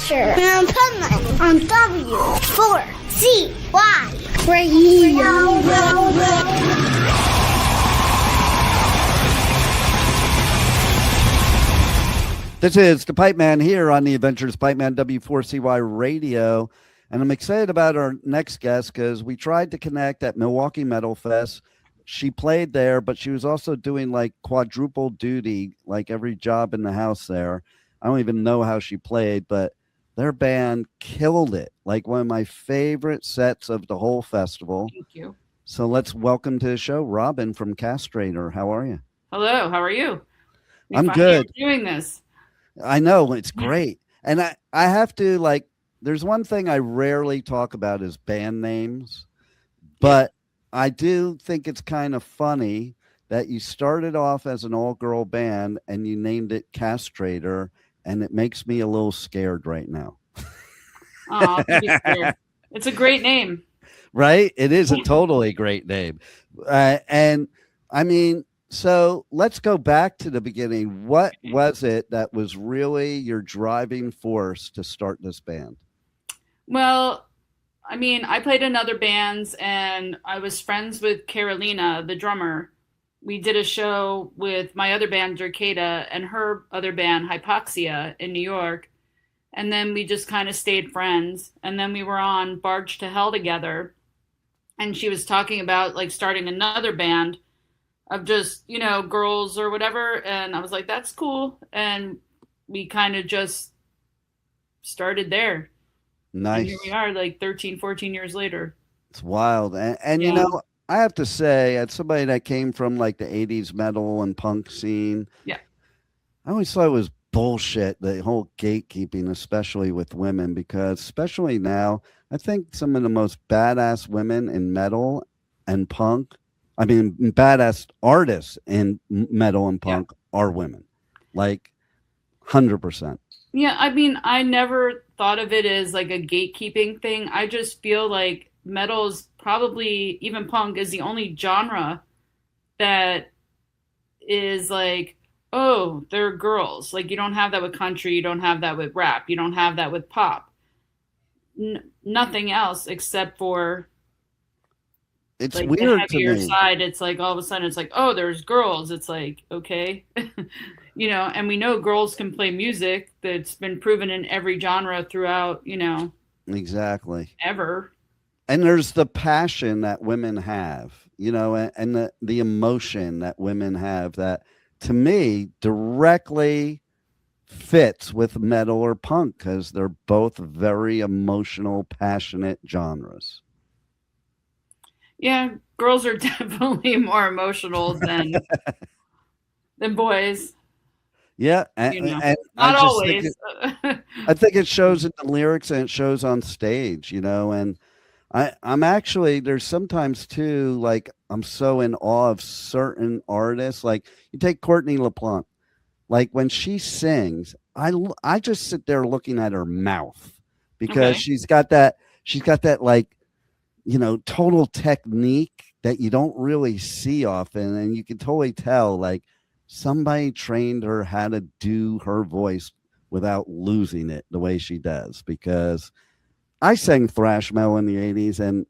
Adventure of Pipeman on W4CY Radio. This is the Pipeman here on the Adventures of Pipeman W4CY Radio. And I'm excited about our next guest because we tried to connect at Milwaukee Metal Fest. She played there, but she was also doing like quadruple duty, like every job in the house there. I don't even know how she played, but their band killed it. Like one of my favorite sets of the whole festival. Thank you. So let's welcome to the show Robin from Castrator. How are you? Hello, how are you? I'm good. Doing this. I know, it's great. And I have to, like, there's one thing I rarely talk about is band names, but I do think it's kind of funny that you started off as an all-girl band and you named it Castrator, and it makes me a little scared right now. Oh, it's a great name. Right? It is a totally great name. And I mean, so let's go back to the beginning. What was it that was really your driving force to start this band? Well, I mean, I played in other bands and I was friends with Carolina, the drummer. We did a show with my other band, Dercada, and her other band, Hypoxia, in New York. And then we just kind of stayed friends. And then we were on Barge to Hell together. And she was talking about like starting another band of just, you know, girls or whatever. And I was like, that's cool. And we kind of just started there. Nice. And here we are like 13, 14 years later. It's wild. And you know, I have to say, as somebody that came from like the 80s metal and punk scene, I always thought it was bullshit, the whole gatekeeping, especially with women, because especially now, I think some of the most badass women in metal and punk, I mean, badass artists in metal and punk are women, like 100%. Yeah, I mean, I never thought of it as like a gatekeeping thing. I just feel like metal is probably, even punk is the only genre that is like, oh, they're girls. Like you don't have that with country, you don't have that with rap, you don't have that with pop. Nothing else except for it's like weird the heavier to me. side. It's like all of a sudden it's like, oh, there's girls. It's like, okay. You know, and we know girls can play music. That's been proven in every genre throughout, you know. Exactly. Ever. And there's the passion that women have, you know, and the emotion that women have that to me directly fits with metal or punk because they're both very emotional, passionate genres. Yeah, girls are definitely more emotional than boys. Yeah, and not always. I think it shows in the lyrics and it shows on stage, you know, and I'm actually, there's sometimes too, like I'm so in awe of certain artists. Like you take Courtney LaPlante, like when she sings, I just sit there looking at her mouth because she's got that like, you know, total technique that you don't really see often. And you can totally tell like somebody trained her how to do her voice without losing it the way she does, because I sang thrash metal in the 80s and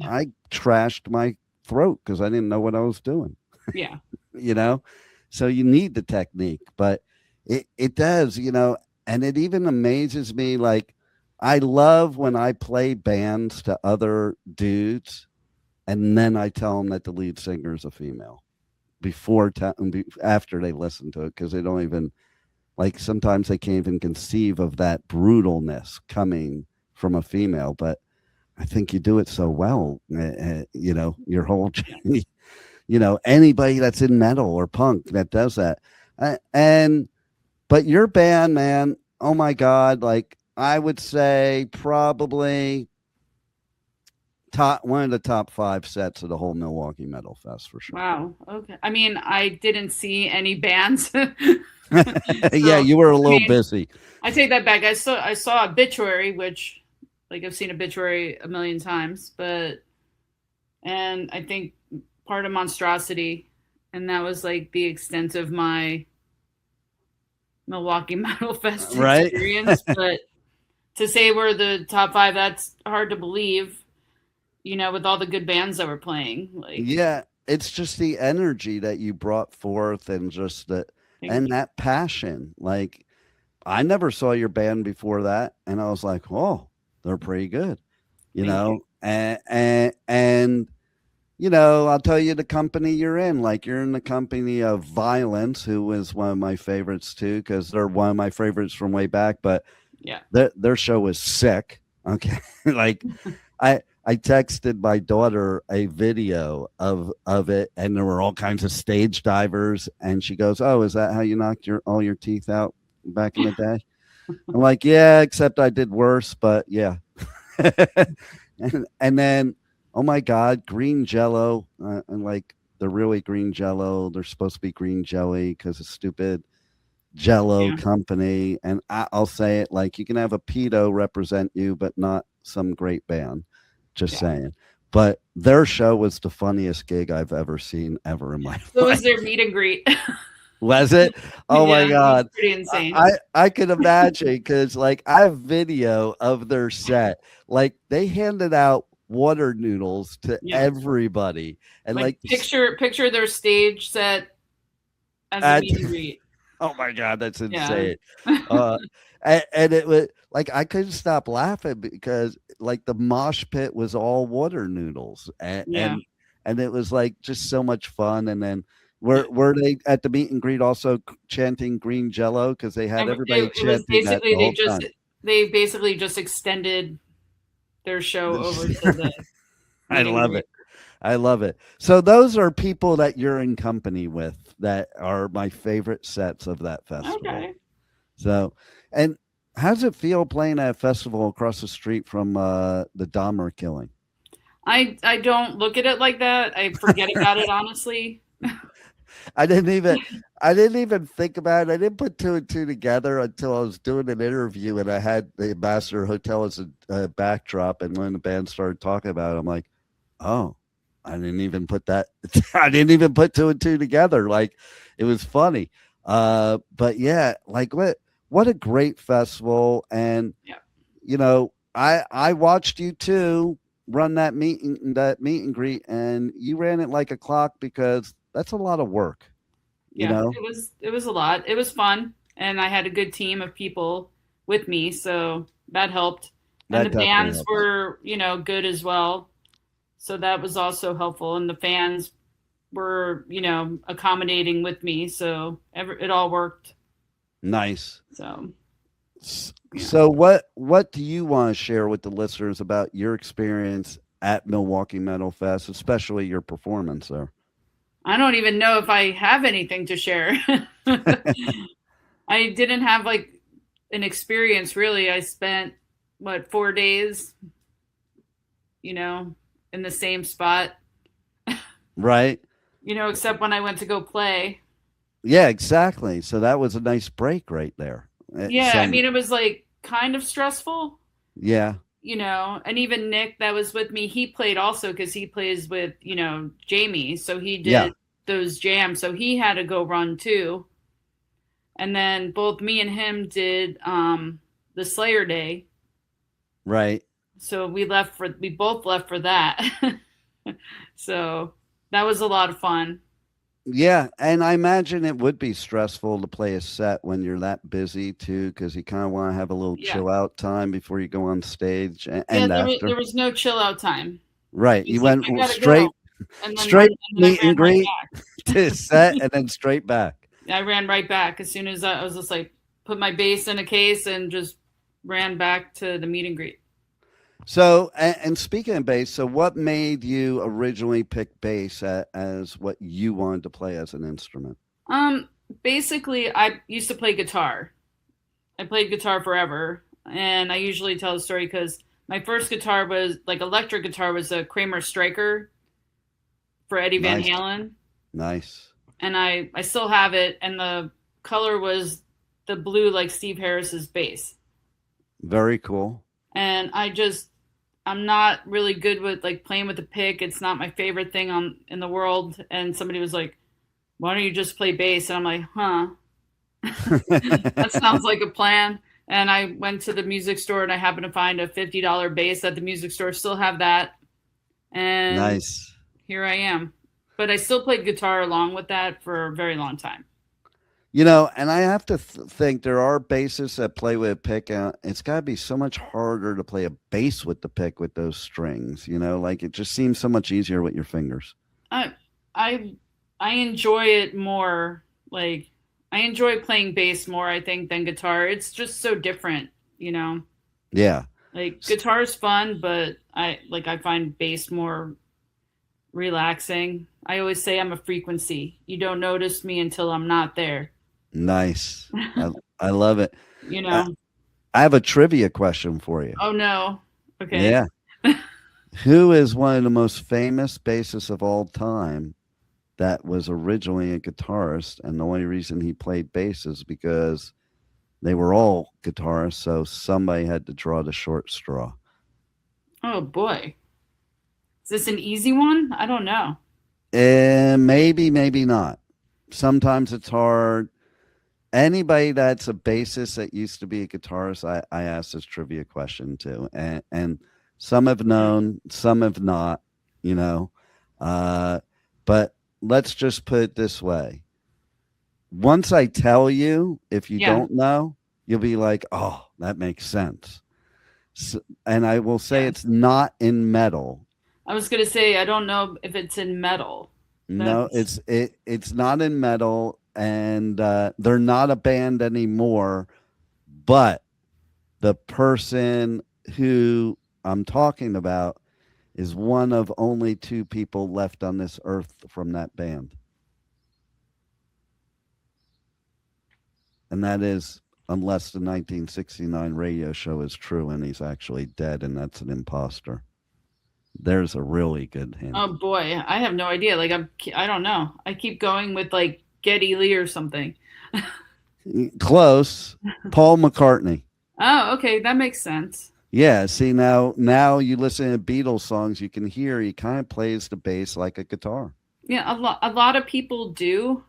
I trashed my throat because I didn't know what I was doing. Yeah. You know, so you need the technique, but it does, you know, and it even amazes me. Like I love when I play bands to other dudes and then I tell them that the lead singer is a female after they listen to it, because they don't even, like, sometimes they can't even conceive of that brutalness coming from a female. But I think you do it so well, you know, your whole, you know, anybody that's in metal or punk that does that. But your band, man, oh my God, like I would say probably one of the top 5 sets of the whole Milwaukee Metal Fest for sure. Wow. Okay. I mean, I didn't see any bands. Yeah, you were a little busy. I take that back. I saw Obituary, which, like, I've seen Obituary a million times, and I think part of Monstrosity, and that was like the extent of my Milwaukee Metal Fest experience. But to say we're the top 5, that's hard to believe, with all the good bands that were playing. Like, Yeah, it's just the energy that you brought forth and just and that passion. Like I never saw your band before that, and I was like, "Oh, they're pretty good," Thank you. and I'll tell you the company you're in. Like you're in the company of Violence, who is one of my favorites too, because they're one of my favorites from way back. But Yeah. their show was sick. Okay, like I texted my daughter a video of it, and there were all kinds of stage divers, and she goes, "Oh, is that how you knocked all your teeth out back in the day?" I'm like, "Yeah, except I did worse, but yeah." and then, oh my God, green Jello, and like they're really green Jello. They're supposed to be green jelly because of stupid Jello company. And I'll say it, like you can have a pedo represent you, but not some great band. Just saying. But their show was the funniest gig I've ever seen ever in my life. It was their meet and greet. Was it? Oh my God. It was pretty insane. I could imagine, because like I have video of their set. Like they handed out water noodles to everybody. And like picture their stage set as a meet and greet. Oh my God, that's insane. And it was like I couldn't stop laughing because like the mosh pit was all water noodles, and it was like just so much fun. And then were they at the meet and greet also chanting green Jello, because they had everybody chanting that the whole time. They basically just extended their show over to the I love it. So those are people that you're in company with that are my favorite sets of that festival. Okay. So, and how does it feel playing at a festival across the street from the Dahmer killing? I don't look at it like that. I forget about it, honestly. I didn't even think about it. I didn't put 2 and 2 together until I was doing an interview and I had the Ambassador Hotel as a backdrop. And when the band started talking about it, I'm like, oh, I didn't even put 2 and 2 together. Like it was funny. But yeah, like what a great festival. And I watched you too run that meet and greet, and you ran it like a clock, because that's a lot of work. You know? It was a lot. It was fun, and I had a good team of people with me, so that helped. And the bands were, good as well. So that was also helpful. And the fans were, accommodating with me. So it all worked. Nice. So what do you want to share with the listeners about your experience at Milwaukee Metal Fest, especially your performance there? I don't even know if I have anything to share. I didn't have like an experience really. I spent 4 days, in the same spot. Right. Except when I went to go play. Yeah, exactly. So that was a nice break right there. Yeah, I mean, it was like kind of stressful. Yeah. And even Nick that was with me, he played also because he plays with, Jamie. So he did those jams. So he had to go run too. And then both me and him did the Slayer Day. Right. So we both left for that. So that was a lot of fun. Yeah, and I imagine it would be stressful to play a set when you're that busy too, because you kind of want to have a little chill out time before you go on stage. And after. There was no chill out time. Right, you went straight meet and greet to set, and then straight back. I ran right back as soon as I was just like put my bass in a case and just ran back to the meet and greet. So, and speaking of bass, so what made you originally pick bass as what you wanted to play as an instrument? Basically, I used to play guitar. I played guitar forever, and I usually tell the story because my first guitar was like electric guitar was a Kramer Striker for Eddie Van Halen. Nice. And I still have it, and the color was the blue like Steve Harris's bass. Very cool. And I'm not really good with like playing with the pick. It's not my favorite thing in the world. And somebody was like, why don't you just play bass? And I'm like, huh, that sounds like a plan. And I went to the music store and I happened to find a $50 bass at the music store. Still have that. And Nice. here I am. But I still played guitar along with that for a very long time. You know, and I have to think there are bassists that play with a pick. It's got to be so much harder to play a bass with the pick with those strings. You know, like it just seems so much easier with your fingers. I enjoy it more. Like I enjoy playing bass more, I think, than guitar. It's just so different, you know. Yeah. Like guitar is fun, but I find bass more relaxing. I always say I'm a frequency. You don't notice me until I'm not there. Nice. I love it. You know. I have a trivia question for you. Oh no. Okay. Yeah. Who is one of the most famous bassists of all time that was originally a guitarist, and the only reason he played bass is because they were all guitarists, so somebody had to draw the short straw. Oh boy. Is this an easy one? I don't know. Maybe not. Sometimes it's hard. Anybody that's a bassist that used to be a guitarist, I asked this trivia question to, and some have known, some have not, you know. But let's just put it this way. Once I tell you, if you don't know, you'll be like, oh, that makes sense. So, and I will say it's not in metal. I was going to say, I don't know if it's in metal. No, it's not in metal, and they're not a band anymore, but the person who I'm talking about is one of only 2 people left on this earth from that band. And that is, unless the 1969 radio show is true and he's actually dead and that's an imposter. There's a really good hint. Oh boy, I have no idea. Like I don't know. I keep going with like Geddy Lee or something. Close. Paul McCartney. Oh, okay, that makes sense. Yeah, see now you listen to Beatles songs, you can hear he kind of plays the bass like a guitar. Yeah, a lot of people do.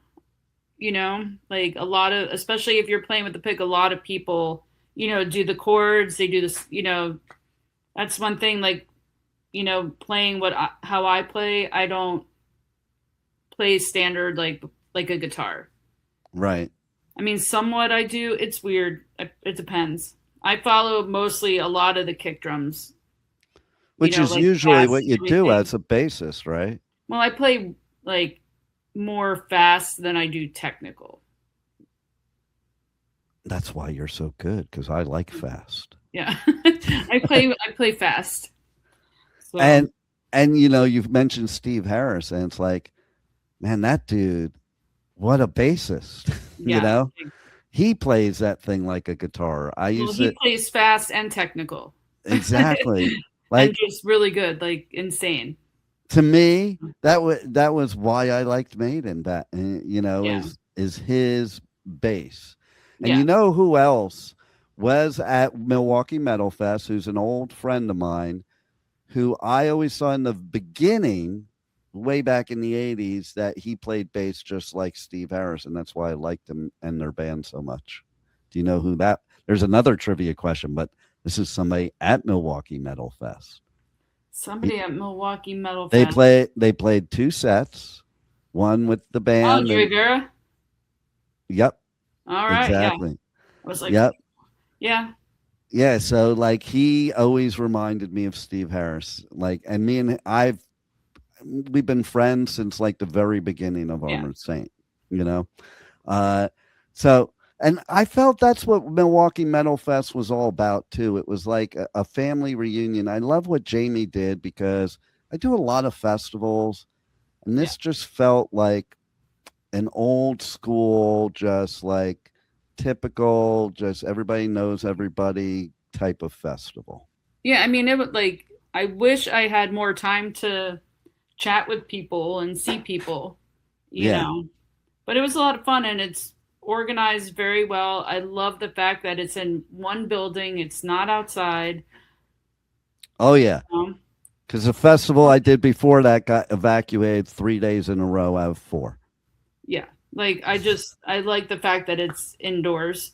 You know, like a lot of, especially if you're playing with the pick, a lot of people, you know, do the chords. They do this. You know, that's one thing. Like, you know, playing how I play, I don't play standard like a guitar. Right. I mean, somewhat I do. It's weird. It depends. I follow mostly a lot of the kick drums. Which is like usually what you do as a bassist, right? Well, I play like more fast than I do technical. That's why you're so good, because I like fast. Yeah. I play fast. So. And you know, you've mentioned Steve Harris, and it's like, man, that dude, what a bassist. You know? He plays that thing like a guitar. He plays fast and technical. Exactly. Like, and just really good, like insane. To me, that was why I liked Maiden. That, you know, is his bass. And you know who else was at Milwaukee Metal Fest, who's an old friend of mine, who I always saw in the beginning, way back in the 80s, that he played bass just like Steve Harris, and that's why I liked him and their band so much. Do you know who that? There's another trivia question, but this is somebody at Milwaukee Metal Fest. Somebody at Milwaukee Metal Fest. They played 2 sets, one with the band. Oh, Joey Vera? Yep. All right. Exactly. Yeah. I was like, yep. Yeah. Yeah. So like he always reminded me of Steve Harris. Like, and me and we've been friends since like the very beginning of Armored Saint, you know? So, and I felt that's what Milwaukee Metal Fest was all about too. It was like a family reunion. I love what Jamie did because I do a lot of festivals, and this just felt like an old school, just like typical, just everybody knows everybody type of festival. Yeah, I mean, it would like, I wish I had more time to chat with people and see people, you know, but it was a lot of fun, and it's organized very well. I love the fact that it's in one building. It's not outside. Oh yeah. Because the festival I did before that got evacuated 3 days in a row out of 4. Yeah. Like I like the fact that it's indoors.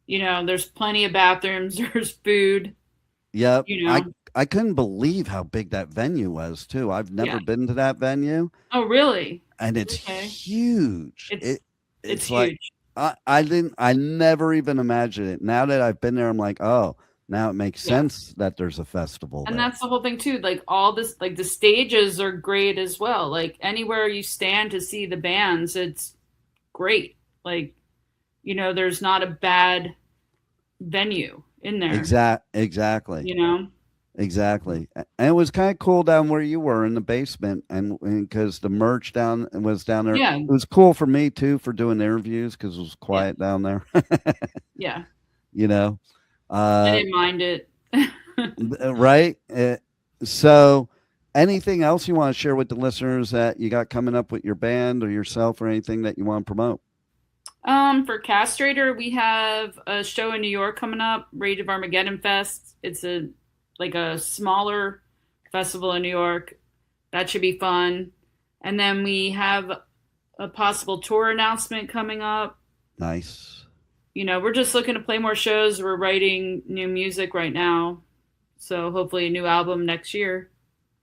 You know, there's plenty of bathrooms, there's food, Yep. you know. I couldn't believe how big that venue was too. I've never Yeah. been to that venue, Oh, really? and it's Okay. huge. It's Like huge. I never even imagined it. Now that I've been there, I'm like, oh, now it makes Yeah. sense that there's a festival And there. that's the whole thing too. Like all this, like the stages are great as well. Like anywhere you stand to see the bands, it's great. Like, you know, there's not a bad venue in there, Exactly. you know? Exactly. And it was kind of cool down where you were in the basement, and because the merch was down there. Yeah. It was cool for me too for doing interviews because it was Yeah. quiet down there. Yeah. You know, I didn't mind it. right? So, anything else you want to share with the listeners that you got coming up with your band or yourself, or anything that you want to promote? For Castrator, we have a show in New York coming up, Rage of Armageddon Fest. It's a smaller festival in New York. That should be fun. And then we have a possible tour announcement coming up. Nice. You know, we're just looking to play more shows. We're writing new music right now. So hopefully a new album next year.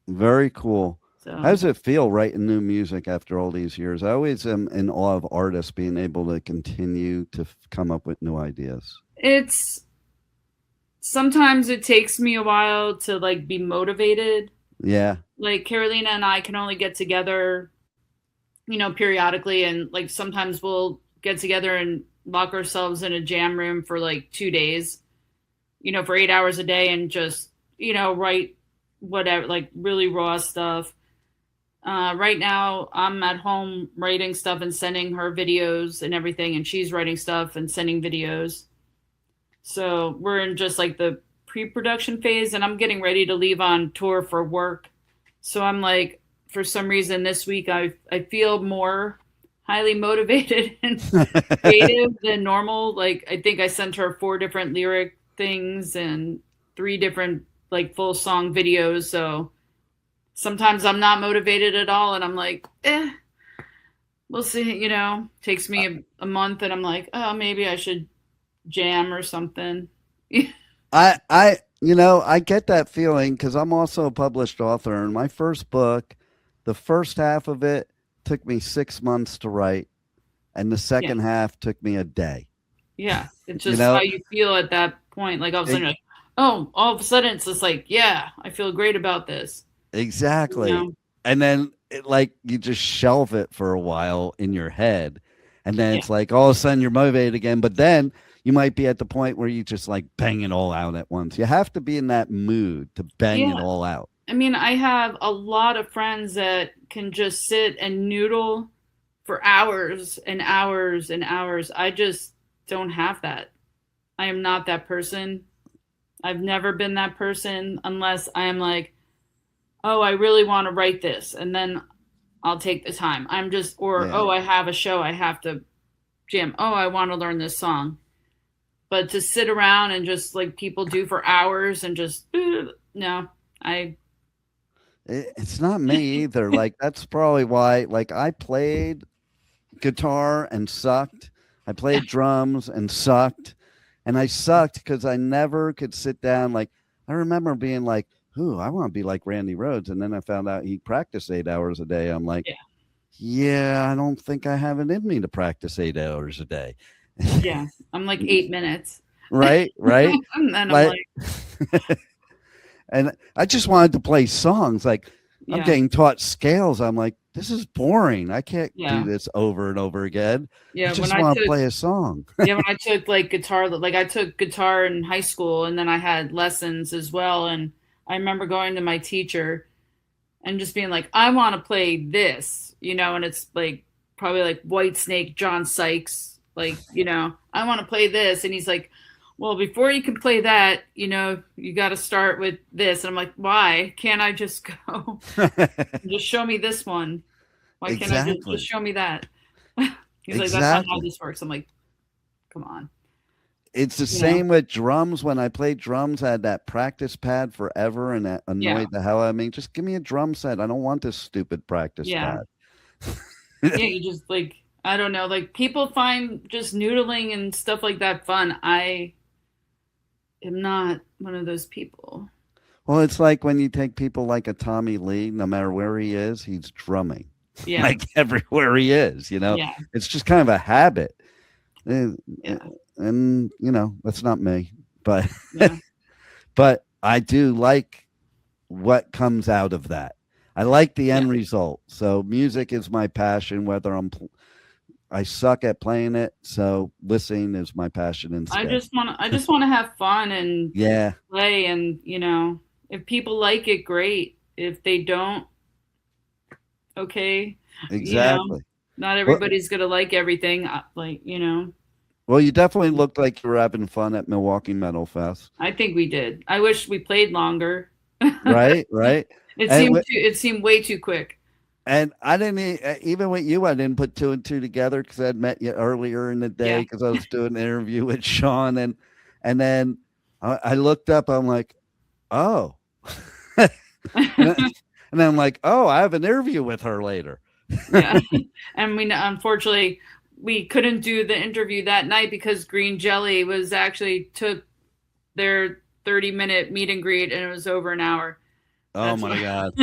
Very cool. So How does it feel writing new music after all these years? I always am in awe of artists being able to continue to come up with new ideas. it's sometimes it takes me a while to like be motivated. Yeah. Like Carolina and I can only get together, you know, periodically, and like sometimes we'll get together and lock ourselves in a jam room for like 2 days, you know, for 8 hours a day and just, you know, write whatever, like really raw stuff. Right now I'm at home writing stuff and sending her videos and everything, and she's writing stuff and sending videos. So we're in just like the pre-production phase, and I'm getting ready to leave on tour for work. So I'm like, for some reason this week I feel more highly motivated and creative than normal. Like I think I sent her 4 different lyric things and 3 different like full song videos. So sometimes I'm not motivated at all, and I'm like, we'll see. You know, takes me a month, and I'm like, oh, maybe I should jam or something. I get that feeling because I'm also a published author, and my first book, the first half of it took me 6 months to write, and the second half took me a day. Yeah, it's just how you feel at that point. Like all of a sudden, all of a sudden it's just like, yeah, I feel great about this. Exactly. You know? And then you just shelve it for a while in your head, and then it's like all of a sudden you're motivated again, but then you might be at the point where you just like bang it all out at once. You have to be in that mood to bang it all out. I mean, I have a lot of friends that can just sit and noodle for hours and hours and hours. I just don't have that. I am not that person. I've never been that person unless I am like, oh, I really want to write this, and then I'll take the time. Oh, I have a show, I have to jam. Oh, I want to learn this song. But to sit around and just like people do for hours and just no, it's not me either. Like that's probably why. Like I played guitar and sucked. I played drums and sucked, and I sucked because I never could sit down. Like I remember being like, "Ooh, I want to be like Randy Rhoads," and then I found out he practiced 8 hours a day. I'm like, yeah, I don't think I have it in me to practice 8 hours a day. Yeah, I'm like 8 minutes. Right. And then I'm like and I just wanted to play songs. Like I'm getting taught scales. I'm like, this is boring. I can't do this over and over again. Yeah, I just want to play a song. When I took like guitar, like I took guitar in high school, and then I had lessons as well. And I remember going to my teacher and just being like, I want to play this, you know, and it's like probably like White Snake, John Sykes. Like, you know, I want to play this. And he's like, well, before you can play that, you know, you got to start with this. And I'm like, why can't I just go just show me this one? Why can't I just show me that? He's like, that's not how this works. I'm like, come on. It's the same with drums. When I played drums, I had that practice pad forever, and that annoyed the hell out of me. Just give me a drum set. I don't want this stupid practice pad. Yeah, you just like, I don't know. Like people find just noodling and stuff like that fun. I am not one of those people. Well, it's like when you take people like a Tommy Lee, no matter where he is, he's drumming. Yeah. Like everywhere he is, you know? Yeah. It's just kind of a habit. And, Yeah. you know, that's not me. But Yeah. but I do like what comes out of that. I like the end result. So music is my passion, whether I suck at playing it, so listening is my passion instead. I just want to have fun and play, and you know, if people like it, great. If they don't, okay. Exactly. You know, not everybody's gonna like everything. Like, you know. Well, you definitely looked like you were having fun at Milwaukee Metal Fest. I think we did. I wish we played longer. Right. It seemed way too quick. And I didn't even with you. I didn't put two and two together because I'd met you earlier in the day because I was doing an interview with Sean, and then I looked up. I'm like, oh, and then I'm like, oh, I have an interview with her later. Yeah, and unfortunately we couldn't do the interview that night because Green Jelly took their 30-minute meet and greet, and it was over an hour. Oh my God.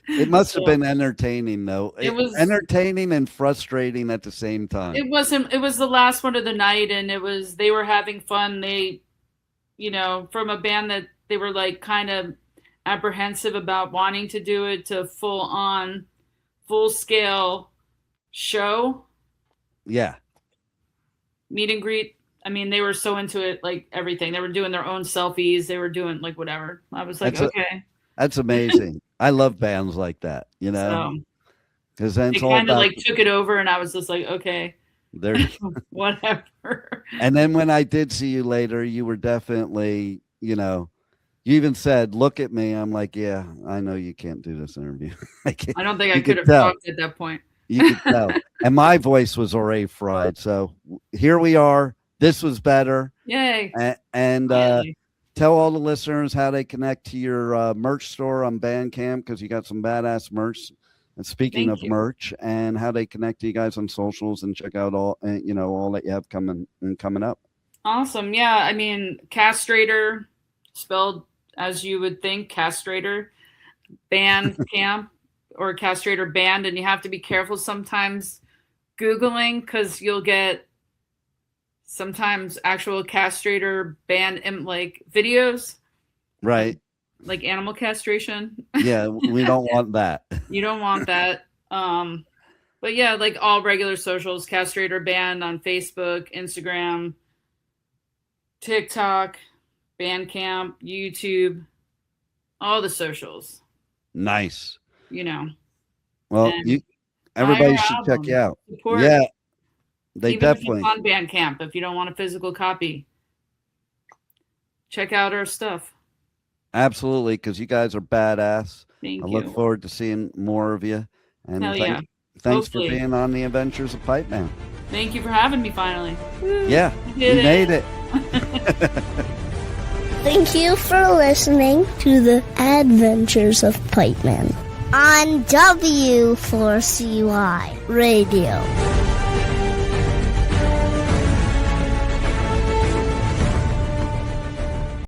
It must have been entertaining, though. It was entertaining and frustrating at the same time. It was the last one of the night, and they were having fun. They, you know, from a band that they were like kind of apprehensive about wanting to do it to full scale show. Yeah. Meet and greet. I mean, they were so into it, like everything. They were doing their own selfies. They were doing like whatever. I was like, okay. That's amazing. I love bands like that, you know, because then they kind of like took it over, and I was just like, okay, whatever. And then when I did see you later, you were definitely, you know, you even said, "Look at me." I'm like, yeah, I know you can't do this interview. I don't think I could have talked at that point. You could tell, and my voice was already fried. So here we are. This was better. Yay! And tell all the listeners how they connect to your merch store on Bandcamp, because you got some badass merch. And speaking of merch, and how they connect to you guys on socials and check out all that you have coming up. Awesome. Yeah. I mean, Castrator, spelled as you would think, Castrator, Bandcamp or Castrator Band. And you have to be careful sometimes Googling, because you'll get sometimes actual Castrator Band like videos, right? Like animal castration. Yeah, we don't want that. You don't want that. But yeah, like all regular socials, Castrator Band on Facebook, Instagram, TikTok, Bandcamp, YouTube, all the socials. Nice. You know. Well, everybody should check you out. Support. Yeah. They Even definitely if it's on Bandcamp. If you don't want a physical copy, check out our stuff. Absolutely, because you guys are badass. Thank you. Look forward to seeing more of you. And thanks for being on the Adventures of Pipeman. Thank you for having me finally. Yeah, you made it. Thank you for listening to the Adventures of Pipeman on W4CY Radio.